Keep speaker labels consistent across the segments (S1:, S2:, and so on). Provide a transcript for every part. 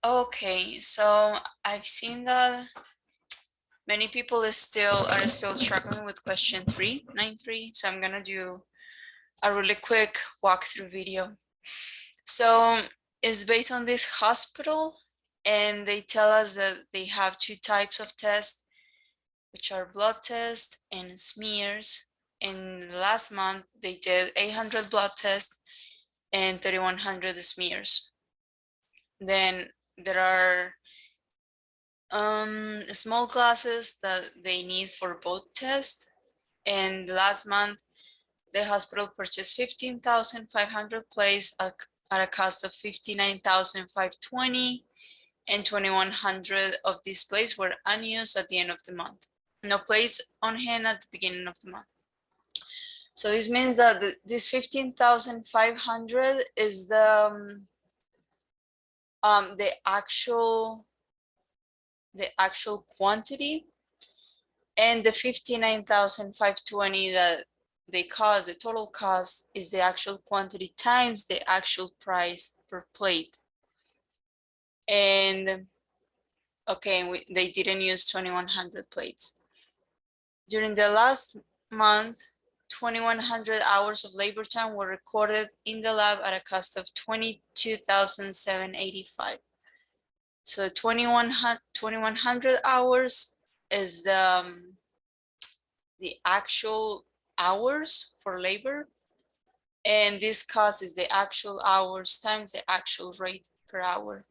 S1: Okay, so I've seen that many people are still struggling with question 393. So I'm gonna do a really quick walkthrough video. So it's based on this hospital, and they tell us that they have two types of tests, which are blood tests and smears. And last month they did 800 blood tests and 3,100 smears. Then there are small glasses that they need for both tests. And last month, the hospital purchased 15,500 plates at a cost of 59,520, and 2,100 of these plates were unused at the end of the month. No plates on hand at the beginning of the month. So this means that this 15,500 is the actual quantity, and the 59,520 that they cost, the total cost, is the actual quantity times the actual price per plate. And okay, they didn't use 2,100 plates. During the last month, 2,100 hours of labor time were recorded in the lab at a cost of 22,785. So 2,100 hours is the actual hours for labor, and this cost is the actual hours times the actual rate per hour.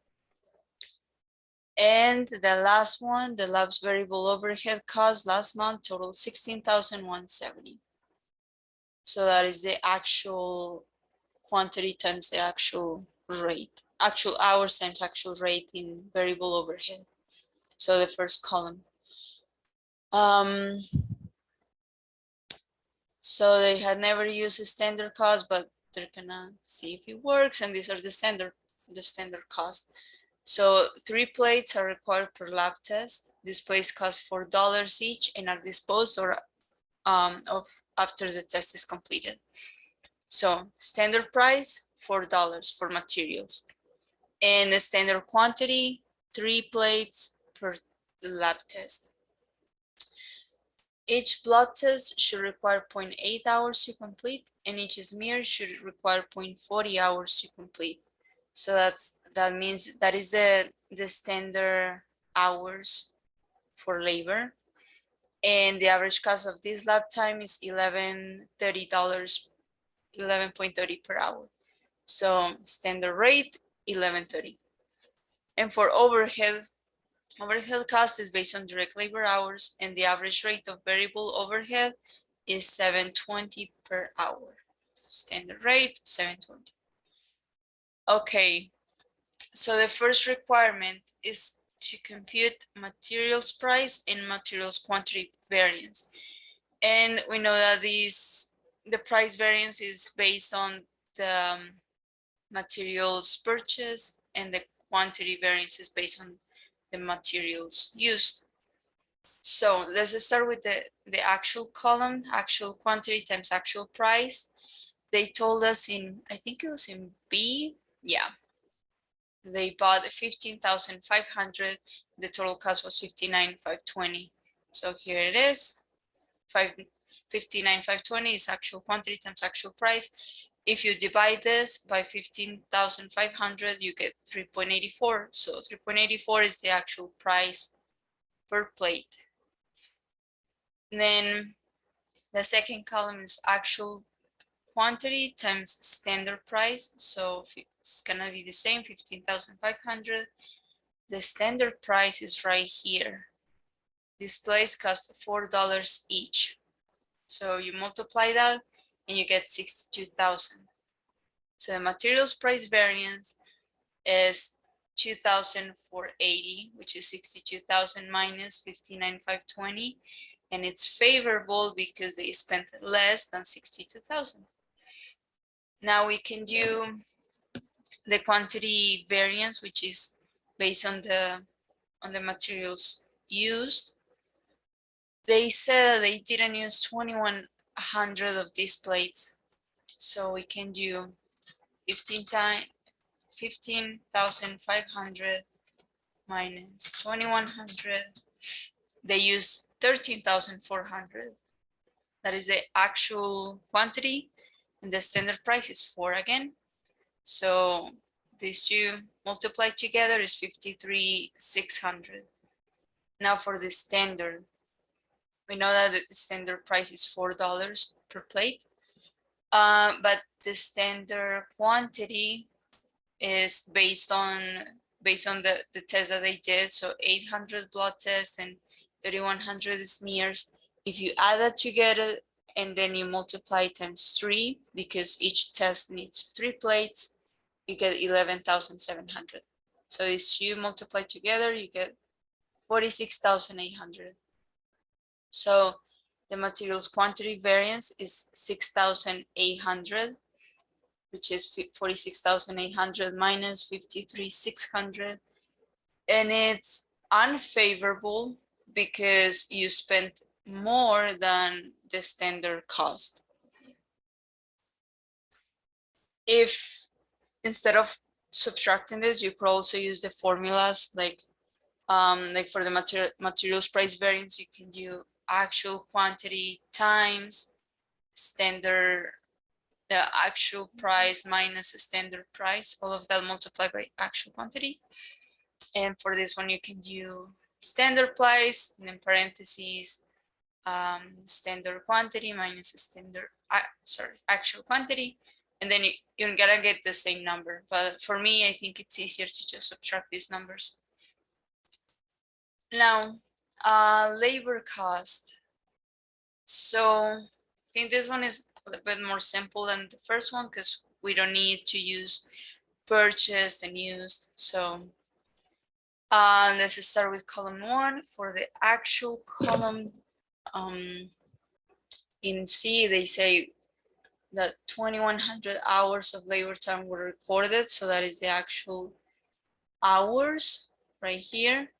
S1: And the last one, the lab's variable overhead cost last month totaled 16,170. So that is the actual quantity times the actual rate, actual hours times actual rate in variable overhead. So the first column. So they had never used a standard cost, but they're gonna see if it works. And these are the standard cost. So 3 plates are required per lab test. These plates cost $4 each and are disposed of after the test is completed. So standard price, $4 for materials. And the standard quantity, 3 plates per lab test. Each blood test should require 0.8 hours to complete, and each smear should require 0.40 hours to complete. So that means that is the standard hours for labor. And the average cost of this lab time is $11.30 per hour. So standard rate, $11.30. And for overhead cost is based on direct labor hours, and the average rate of variable overhead is $7.20 per hour. So standard rate, $7.20. Okay, so the first requirement is to compute materials price and materials quantity variance. And we know that the price variance is based on the materials purchased, and the quantity variance is based on the materials used. So let's start with the actual column, actual quantity times actual price. They told us in, I think it was in B, yeah. They bought 15,500, the total cost was 59,520. So here it is, 59,520 is actual quantity times actual price. If you divide this by 15,500, you get 3.84. So 3.84 is the actual price per plate. And then the second column is actual quantity times standard price. So it's gonna be the same, 15,500. The standard price is right here. This plates cost $4 each. So you multiply that and you get 62,000. So the materials price variance is 2,480, which is 62,000 minus 59,520, and it's favorable because they spent less than 62,000. Now we can do the quantity variance, which is based on the materials used. They said they didn't use 2,100 of these plates, so we can do 15,500 minus 2100. They use 13,400. That is the actual quantity, and the standard price is 4 again. So these two multiplied together is 53,600. Now for the standard, we know that the standard price is $4 per plate, but the standard quantity is based on the test that they did. So 800 blood tests and 3,100 smears. If you add that together and then you multiply times 3, because each test needs 3 plates, you get 11,700. So these two multiply together, you get 46,800. So the materials quantity variance is 6,800, which is 46,800 minus 53,600. And it's unfavorable because you spent more than the standard cost. If instead of subtracting this, you could also use the formulas like for the materials price variance, you can do actual quantity times standard, the actual price minus standard price, all of that multiplied by actual quantity. And for this one, you can do standard price and in parentheses, standard quantity minus standard, actual quantity. And then you're gonna get the same number. But for me, I think it's easier to just subtract these numbers. Now, labor cost. So I think this one is a little bit more simple than the first one because we don't need to use purchased and used. So let's start with column 1. For the actual column, in C, they say that 2,100 hours of labor time were recorded. So that is the actual hours right here.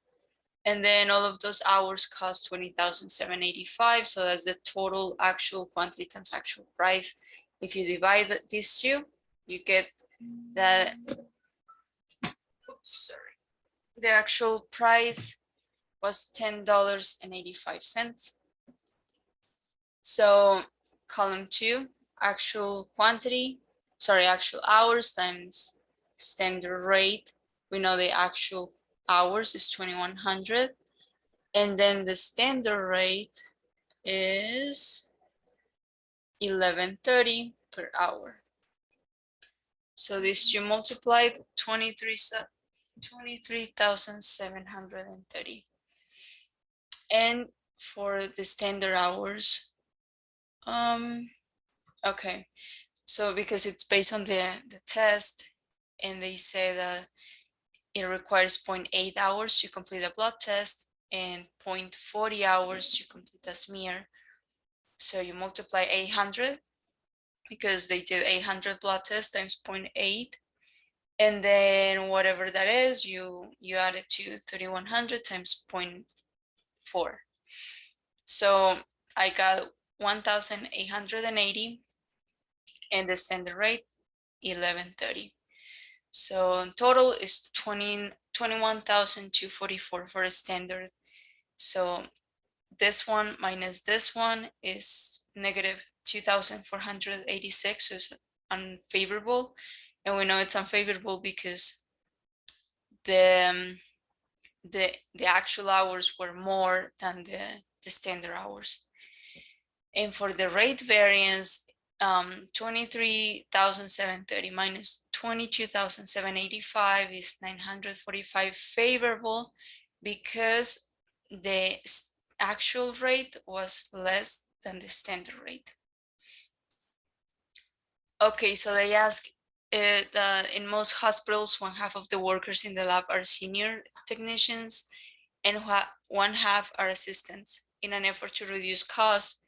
S1: And then all of those hours cost 20,785. So that's the total actual quantity times actual price. If you divide these two, you get that, the actual price was $10.85. So column 2, actual quantity, actual hours times standard rate. We know the actual hours is 2,100, and then the standard rate is 11.30 per hour. So these two multiplied 23,730. And for the standard hours, okay, so because it's based on the test, and they say that it requires 0.8 hours to complete a blood test and 0.40 hours to complete a smear. So you multiply 800 because they did 800 blood tests times 0.8. And then whatever that is, you add it to 3,100 times 0.4. So I got 1,880 and the standard rate 11.30. So in total is 21,244 for a standard. So this one minus this one is negative 2,486, so it's unfavorable. And we know it's unfavorable because the actual hours were more than the standard hours. And for the rate variance, 23,730 minus 22,785 is 945 favorable because the actual rate was less than the standard rate. Okay, so they ask in most hospitals, 1/2 of the workers in the lab are senior technicians and 1/2 are assistants. In an effort to reduce costs,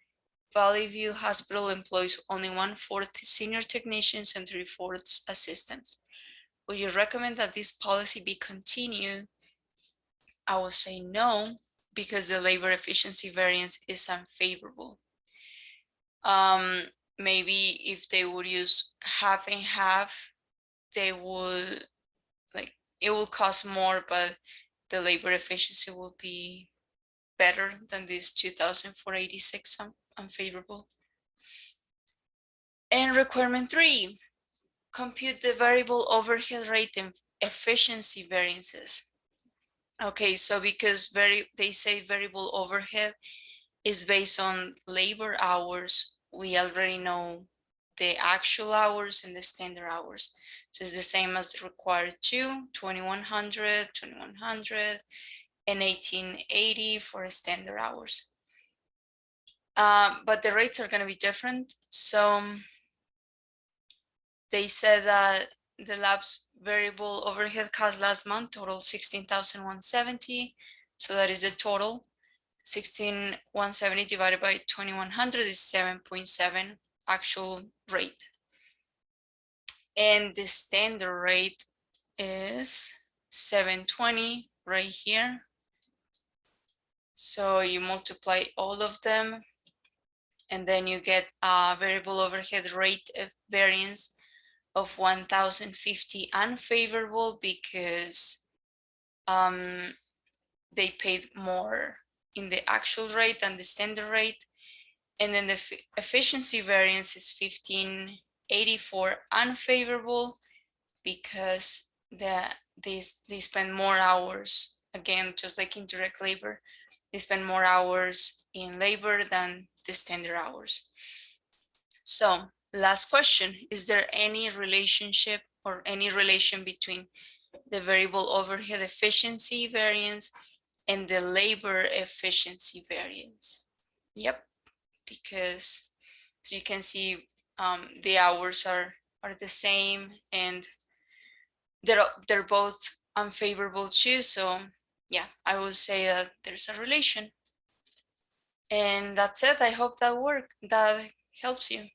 S1: Valley View Hospital employs only 1/4 senior technicians and 3/4 assistants. Would you recommend that this policy be continued? I will say no, because the labor efficiency variance is unfavorable. Maybe if they would use 1/2 and 1/2, they would, like, it will cost more, but the labor efficiency will be better than this 2,486 unfavorable. And requirement 3, compute the variable overhead rate and efficiency variances. Okay, so because they say variable overhead is based on labor hours, we already know the actual hours and the standard hours. So it's the same as required 2, 2100, 2100, and 1880 for standard hours. But the rates are going to be different. So they said that the lab's variable overhead cost last month totaled 16,170. So that is the total. 16,170 divided by 2,100 is 7.7 actual rate. And the standard rate is 720 right here. So you multiply all of them, and then you get a variable overhead rate of variance of 1,050 unfavorable because they paid more in the actual rate than the standard rate. And then the efficiency variance is 1,584 unfavorable because they spend more hours. Again, just like in direct labor, they spend more hours in labor than the standard hours. So last question, is there any relationship or any relation between the variable overhead efficiency variance and the labor efficiency variance? Yep, because as you can see, the hours are the same and they're both unfavorable too. So yeah, I would say that there's a relation. And that's it. I hope that helps you.